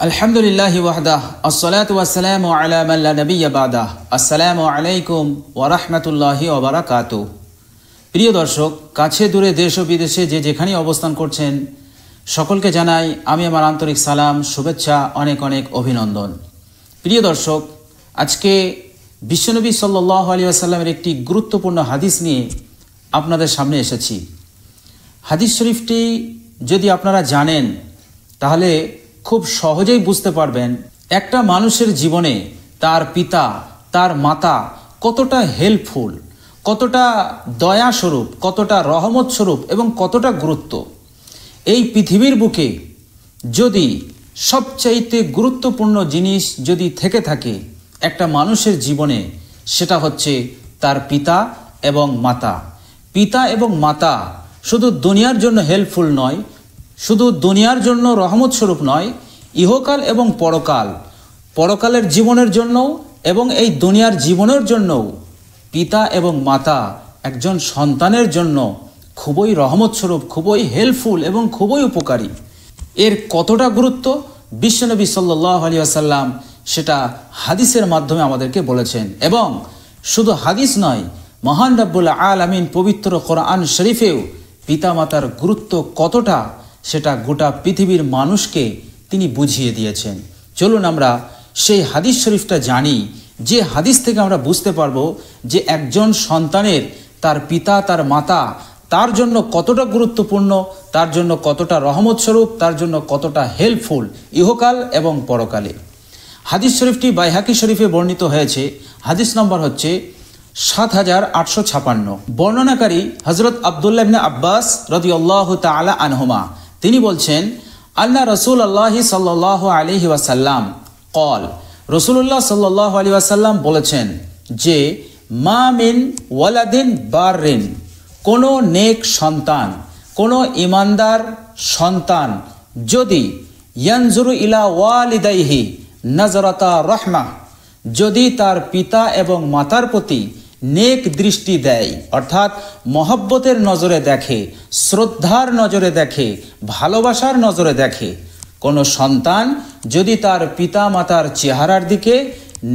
আলহামদুলিল্লাহি ওয়াহদাহ আসসালাতু ওয়াসসালামু আলা মান লা নাবিয়্যা বা'দাহ। আসসালামু আলাইকুম ওয়া রাহমাতুল্লাহি ওয়া বারাকাতুহু। প্রিয় দর্শক, কাছে দূরে দেশ ও বিদেশে যে যেখানেই অবস্থান করছেন, সকলকে জানাই আমি আমার আন্তরিক সালাম, শুভেচ্ছা, অনেক অনেক অভিনন্দন। প্রিয় দর্শক, আজকে বিশ্বনবী সাল্লাল্লাহু আলাইহি ওয়াসাল্লামের একটি গুরুত্বপূর্ণ হাদিস নিয়ে আপনাদের সামনে এসেছি। হাদিস শরীফটি যদি আপনারা জানেন তাহলে খুব সহজেই বুঝতে পারবেন একটা মানুষের জীবনে তার পিতা, তার মাতা কতটা হেল্পফুল, কতটা দয়াস্বরূপ, কতটা রহমত স্বরূপ এবং কতটা গুরুত্ব। এই পৃথিবীর বুকে যদি সবচাইতে গুরুত্বপূর্ণ জিনিস যদি থেকে থাকে একটা মানুষের জীবনে, সেটা হচ্ছে তার পিতা এবং মাতা। পিতা এবং মাতা শুধু দুনিয়ার জন্য হেল্পফুল নয়, শুধু দুনিয়ার জন্য রহমত স্বরূপ নয়, ইহকাল এবং পরকালের জীবনের জন্যও এবং এই দুনিয়ার জীবনের জন্যও পিতা এবং মাতা একজন সন্তানের জন্য খুবই রহমত স্বরূপ, খুবই হেল্পফুল এবং খুবই উপকারী। এর কতটা গুরুত্ব বিশ্বনবী সাল্লাল্লাহু আলাইহি ওয়াসাল্লাম সেটা হাদিসের মাধ্যমে আমাদেরকে বলেছেন। এবং শুধু হাদিস নয়, মহান রব্বুল আলামিন পবিত্র কোরআন শরীফেও পিতামাতার গুরুত্ব কতটা সেটা গোটা পৃথিবীর মানুষকে তিনি বুঝিয়ে দিয়েছেন। চলুন আমরা সেই হাদিস শরীফটা জানি, যে হাদিস থেকে আমরা বুঝতে পারবো যে একজন সন্তানের তার পিতা, তার মাতা তার জন্য কতটা গুরুত্বপূর্ণ, তার জন্য কতটা রহমত স্বরূপ, তার জন্য কতটা হেল্পফুল ইহকাল এবং পরকালে। হাদিস শরীফটি বাইহাকি শরীফে বর্ণিত হয়েছে। হাদিস নম্বর হচ্ছে ৭৮৫৬। বর্ণনাকারী হযরত আব্দুল্লাহ ইবনে আব্বাস রাদিয়াল্লাহু তাআলা আনহুমা। তিনি বলছেন, আল্লাহ রাসূলুল্লাহ সাল্লাল্লাহু আলাইহি ওয়াসাল্লাম কল, রাসূলুল্লাহ সাল্লাল্লাহু আলাইহি ওয়াসাল্লাম বলেছেন যে মা মিন ওয়ালাদিন বাররিন, কোনো নেক সন্তান, কোনো ইমানদার সন্তান যদি ইয়ানজুরু ইলা ওয়ালিদাইহি নাজরাতা রাহমাহ, যদি তার পিতা এবং মাতার প্রতি নেক দৃষ্টি দেয়, অর্থাৎ মহব্বতের নজরে দেখে, শ্রদ্ধার নজরে দেখে, ভালোবাসার নজরে দেখে, কোনো সন্তান যদি তার পিতা মাতার চেহারার দিকে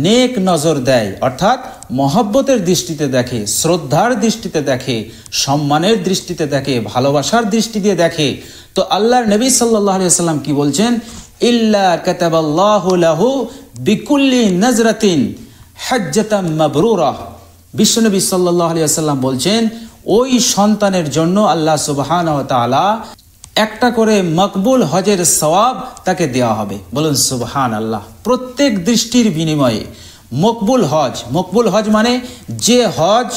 নেক নজর দেয়, অর্থাৎ মহব্বতের দৃষ্টিতে দেখে, শ্রদ্ধার দৃষ্টিতে দেখে, সম্মানের দৃষ্টিতে দেখে, ভালোবাসার দৃষ্টি দিয়ে দেখে, তো আল্লাহর নবী সাল্লাল্লাহু আলাইহি ওয়াসাল্লাম কি বলছেন, ইল্লা কাতাবাল্লাহু লাহু বিকুল্লি নজরাতিন হাজ্জাতাম মাবরুরাহ। বিশ্বনবী সাল্লাল্লাহু আলাইহি ওয়াসাল্লাম বলছেন, ওই সন্তানের জন্য আল্লাহ সুবহানাহু ওয়া তাআলা একটা করে মকবুল হজের সওয়াব তাকে দেওয়া হবে। বলুন সুবহানাল্লাহ। প্রত্যেক দৃষ্টির বিনিময়ে মকবুল হজ, মকবুল হজ মানে যে হজ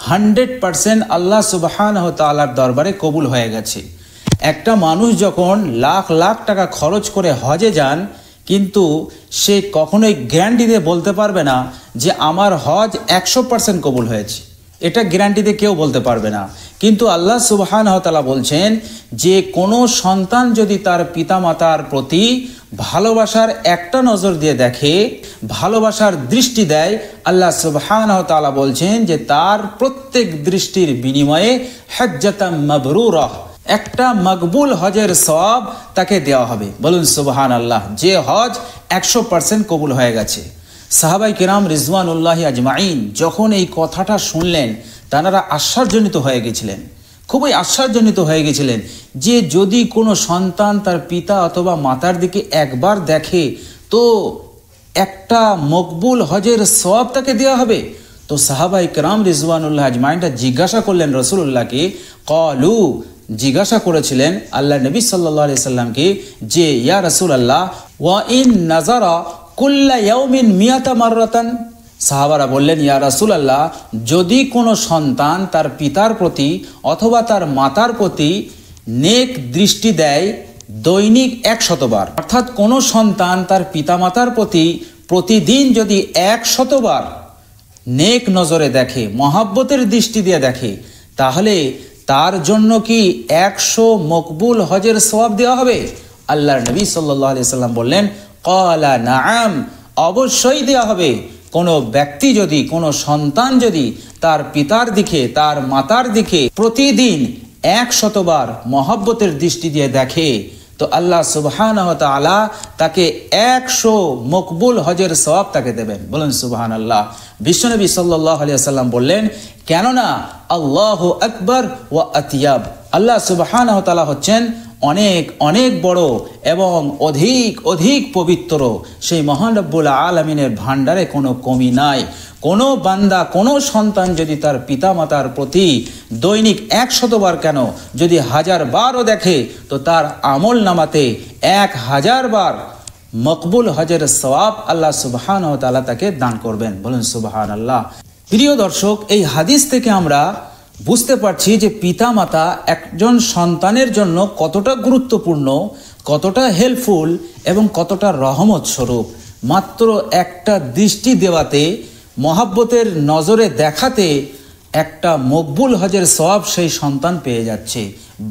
100% আল্লাহ সুবহানাহু ওয়া তাআলার দরবারে কবুল হয়ে গেছে। একটা মানুষ যখন লাখ লাখ টাকা খরচ করে হজে যান, কিন্তু সে কখনোই গ্যারান্টি দিয়ে বলতে পারবে না যে আমার হজ 100% কবুল হয়েছে। এটা গ্যারান্টি দিয়ে কেউ বলতে পারবে না। কিন্তু আল্লাহ সুবহানাহু ওয়া তাআলা বলছেন যে কোনো সন্তান যদি তার পিতামাতার প্রতি ভালোবাসার একটা নজর দিয়ে দেখে, ভালোবাসার দৃষ্টি দেয়, আল্লাহ সুবহানাহু ওয়া তাআলা বলছেন যে তার প্রত্যেক দৃষ্টির বিনিময়ে হাজ্জাতাম মাবরুরাহ, একটা মকবুল হজের সওয়াব তাকে দেওয়া হবে। বলুন সুবহানাল্লাহ। যে হজ 100% কবুল হয়ে গেছে। সাহাবাই কিরাম রিজওয়ানুল্লাহি আজমাইন যখন এই কথাটা শুনলেন, তারা আশ্চর্যজনিত হয়ে গেছিলেন, খুবই আশ্চর্যজনিত হয়ে গেছিলেন যে যদি কোনো সন্তান তার পিতা অথবা মাতার দিকে একবার দেখে তো একটা মকবুল হজের সওয়াব তাকে দেওয়া হবে। তো সাহাবাই কিরাম রিজওয়ানুল্লাহি আজমাইনটা জিজ্ঞাসা করলেন রাসূলুল্লাহকে, ক্বালু, জিজ্ঞাসা করেছিলেন আল্লাহ নবী সাল্লাল্লাহু আলাইহি সাল্লামকে যে ইয়া রাসূলুল্লাহ ওয়া ইন নাজারা কুল্লা ইয়াউমিন মিয়াতা মাররাতান। সাহাবারা বললেন, ইয়া রাসূলুল্লাহ, যদি কোনো সন্তান তার পিতার প্রতি অথবা তার মাতার প্রতি নেক দৃষ্টি দেয় দৈনিক 100 বার, অর্থাৎ কোনো সন্তান তার পিতামাতার প্রতি প্রতিদিন যদি 100 বার নেক নজরে দেখে, মহব্বতের দৃষ্টি দিয়ে দেখে, তাহলে তার জন্য কি 100 মকবুল হজের সওয়াব দেওয়া হবে? আল্লাহর নবী সাল্লাল্লাহু আলাইহি সাল্লাম বললেন, ক্বালা নাআম, অবশ্যই দেওয়া হবে। কোনো ব্যক্তি যদি, কোনো সন্তান যদি তার পিতার দিকে, তার মাতার দিকে প্রতিদিন 100 বার মহব্বতের দৃষ্টি দিয়ে দেখে, তো তো আল্লাহ সুবহানাহু ওয়া তাআলা তাকে 100 মকবুল হজের সওয়াব তাকে দেবেন। বলেন সুবহানাল্লাহ। বিশ্বনবী সাল্লাল্লাহু আলাইহি ওয়াসাল্লাম বললেন, কেননা আল্লাহু আকবার ওয়া আতিয়াব, আল্লাহ সুবহানাহু ওয়া তাআলা হচ্ছেন অনেক অনেক বড় এবং অধিক অধিক পবিত্র। সেই মহান রব্বুল আলামিনের ভান্ডারে কোনো কমি নাই। কোনো বান্দা, কোনো সন্তান যদি তার পিতামাতার প্রতি দৈনিক 100 বার কেন, যদি 1000 বারও দেখে, তো তার আমল নামাতে 1000 বার মকবুল হজের সওয়াব আল্লাহ সুবহানাহু ওয়া তাআলা তাকে দান করবেন। বলেন সুবহানাল্লাহ। প্রিয় দর্শক, এই হাদিস থেকে আমরা বুঝতে পারছি যে পিতামাতা একজন সন্তানের জন্য কতটা গুরুত্বপূর্ণ, কতটা হেল্পফুল এবং কতটা রহমত স্বরূপ। মাত্র একটা দৃষ্টি দেওয়াতে, মহাব্বতের নজরে দেখাতে একটা মকবুল হজের সওয়াব সেই সন্তান পেয়ে যাচ্ছে।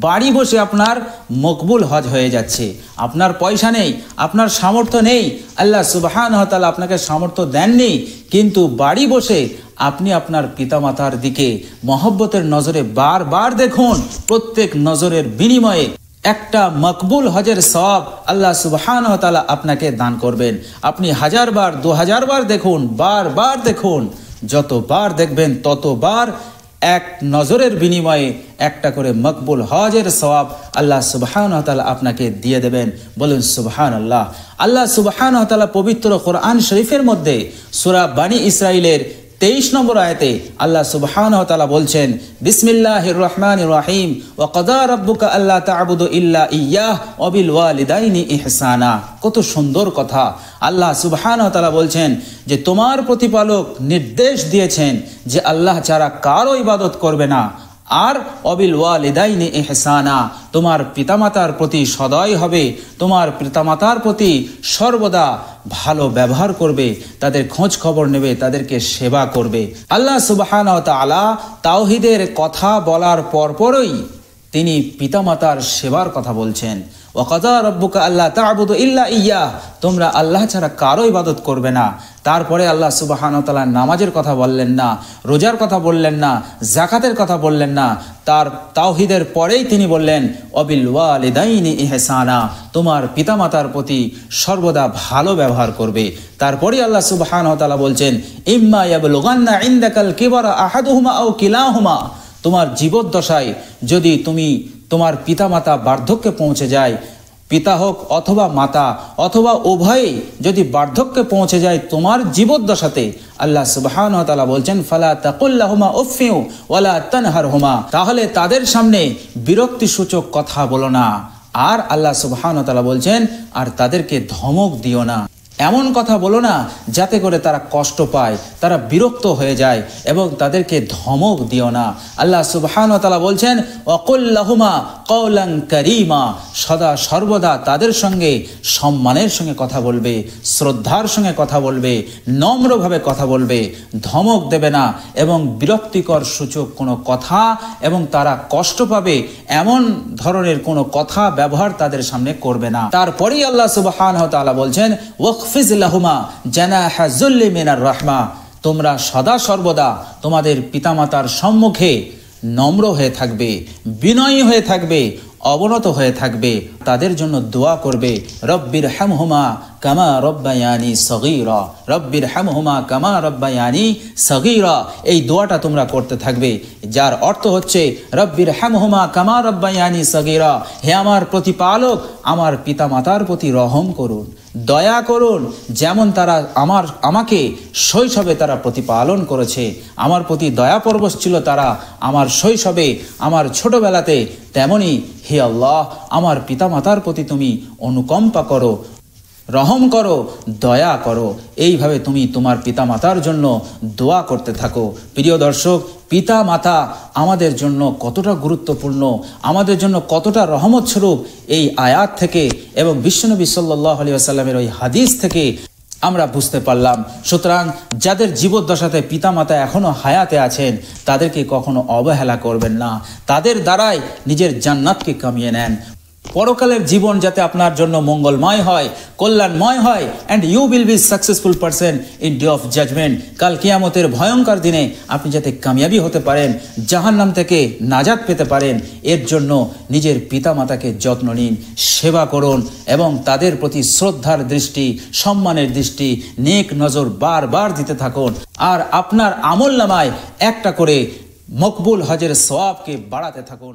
বাড়ি বসে আপনার মকবুল হজ হয়ে যাচ্ছে। আপনার পয়সা নেই, আপনার সামর্থ্য নেই, আল্লাহ সুবহানাহু ওয়া তাআলা আপনাকে সামর্থ্য দেননি, কিন্তু বাড়ি বসে আপনি আপনার পিতামাতার দিকে মহব্বতের নজরে বারবার দেখুন। প্রত্যেক নজরের বিনিময়ে একটা মকবুল হজের সওয়াব আল্লাহ সুবহানাহু ওয়া তাআলা আপনাকে দান করবেন। আপনি 1000 বার 2000 বার দেখুন, বারবার দেখুন, যতবার দেখবেন ততবার এক নজরের বিনিময়ে একটা করে মকবুল হজের সওয়াব আল্লাহ সুবহানাহু ওয়া তাআলা আপনাকে দিয়ে দেবেন। বলুন সুবহানাল্লাহ। আল্লাহ সুবহানাহু ওয়া তাআলা পবিত্র কোরআন শরীফের মধ্যে সূরা বনী ইসরাইলের 23 নম্বর আয়াতে আল্লাহ সুবহানাহু ওয়া তাআলা বলছেন, বিসমিল্লাহির রহমানির রহিম, ওয়া কাদা রাব্বুকা আল্লা তা'বুদু ইল্লা ইয়্যাহ ওয়া বিল ওয়ালিদাইনি ইহসানা। কত সুন্দর কথা। আল্লাহ সুবহানাহু ওয়া তাআলা বলছেন যে তোমার প্রতিপালক নির্দেশ দিয়েছেন যে আল্লাহ ছাড়া কারো ইবাদত করবে না, আর অবিল ওয়ালিদাইনি ইহসানা, তোমার পিতামাতার প্রতি সদয় হবে, তোমার পিতামাতার প্রতি সর্বদা ভালো ব্যবহার করবে, তাদের খোঁজ খবর নেবে, তাদেরকে সেবা করবে। আল্লাহ সুবহানাহু ওয়া তাআলা তাওহীদের কথা বলার পরপরই তিনি পিতামাতার সেবার কথা বলছেন। ওয়া কাদা রাব্বুকা আল্লা তা'বুদু ইল্লা ইয়্যাহ, তোমরা আল্লাহ ছাড়া কারো ইবাদত করবে না। তারপরে আল্লাহ সুবহানাহু ওয়া তাআলা নামাজের কথা বললেন না, রোজার কথা বললেন না, যাকাতের কথা বললেন না। তার তাওহীদের পরেই তিনি বললেন অবিল ওয়ালিদাইনি ইহসানা, তোমার পিতামাতার প্রতি সর্বদা ভালো ব্যবহার করবে। তারপরে আল্লাহ সুবহানাহু ওয়া তাআলা বলছেন, ইম্মা ইয়াবলুগান্না ইনদাকাল কিবারা আহাদুহুমা আও কিলাহুমা, তোমার জীবদ্দশায় যদি তোমার পিতামাতা বার্ধক্যে পৌঁছে যায়, পিতা হোক অথবা মাতা অথবা উভয়ে যদি বার্ধক্যে পৌঁছে যায় তোমার জীবদ্দশাতে, আল্লাহ সুবহানাহু ওয়া তাআলা বলছেন, ফালা তাকুল লাহুমা উফফিউ ওয়ালা তানহারহুমা, তাহলে তাদের সামনে বিরক্তিসূচক কথা বলো না। আর আল্লাহ সুবহানাহু ওয়া তাআলা বলছেন, আর তাদেরকে ধমক দিও না, এমন কথা বলো না যাতে করে তারা কষ্ট পায়, তারা বিরক্ত হয়ে যায়, এবং তাদেরকে ধমক দিও না। আল্লাহ সুবহানাহু ওয়া তাআলা বলছেন, ওয়াকুল লাহুমা কওলান কারীমা, সদা সর্বদা তাদের সঙ্গে সম্মানের সঙ্গে কথা বলবে, শ্রদ্ধার সঙ্গে কথা বলবে, নম্রভাবে কথা বলবে, ধমক দেবে না এবং বিরক্তিকর সূচক কোনো কথা এবং তারা কষ্ট পাবে এমন ধরনের কোনো কথা ব্যবহার তাদের সামনে করবে না। তারপরেই আল্লাহ সুবহানাহু ওয়া তাআলা বলছেন, ওয়াকফিজ লাহুমা জানাহা যুল্লি মিনার রাহমা, তোমরা সদা সর্বদা তোমাদের পিতামাতার সম্মুখে নম্র হয়ে থাকবে, বিনয়ী হয়ে থাকবে, অবনত হয়ে থাকবে, তাদের জন্য দোয়া করবে, রব্বির হামহুমা কামা রব্বায়ানি সগীরা, রব্বির হামহুমা কামা রব্বায়ানি সগীরা, এই দোয়াটা তোমরা করতে থাকবে, যার অর্থ হচ্ছে রব্বির হামহুমা কামা রব্বায়ানি সগীরা, হে আমার প্রতিপালক, আমার পিতামাতার প্রতি রহম করুন, দয়া করুন, যেমন তারা আমাকে শৈশবে তারা প্রতিপালন করেছে, আমার প্রতি দয়াপরবশ ছিল তারা আমার শৈশবে, আমার ছোটবেলাতে, তেমনি হে আল্লাহ আমার পিতামাতার প্রতি তুমি অনুকম্পা করো, রহম করো, দয়া করো। এইভাবে তুমি তোমার পিতামাতার জন্য দোয়া করতে থাকো। প্রিয় দর্শক, পিতা মাতা আমাদের জন্য কতটা গুরুত্বপূর্ণ, আমাদের জন্য কতটা রহমত স্বরূপ, এই আয়াত থেকে এবং বিশ্বনবী সাল্লাল্লাহু আলাইহি ওয়াসাল্লামের ওই হাদিস থেকে আমরা বুঝতে পারলাম। সুতরাং যাদের জীবদ্দশাতে পিতামাতা এখনো হায়াতে আছেন, তাদেরকে কখনো অবহেলা করবেন না, তাদের দ্বারাই নিজের জান্নাতকে কামিয়ে নেন। পরকালের জীবন যাতে আপনার জন্য মঙ্গলময় হয়, কল্যাণময় হয়, and you will be successful person in day of judgement. কাল কিয়ামতের ভয়ঙ্কর দিনে আপনি যাতে কামিয়াবি হতে পারেন, জাহান্নাম থেকে নাজাত পেতে পারেন, এর জন্য নিজের পিতামাতাকে যত্ন নিন, সেবা করুন এবং তাদের প্রতি শ্রদ্ধার দৃষ্টি, সম্মানের দৃষ্টি, নেক নজর বারবার দিতে থাকুন। আর আপনার আমলনামায় একটা করে মকবুল হজের সওয়াবকে বাড়াতে থাকুন।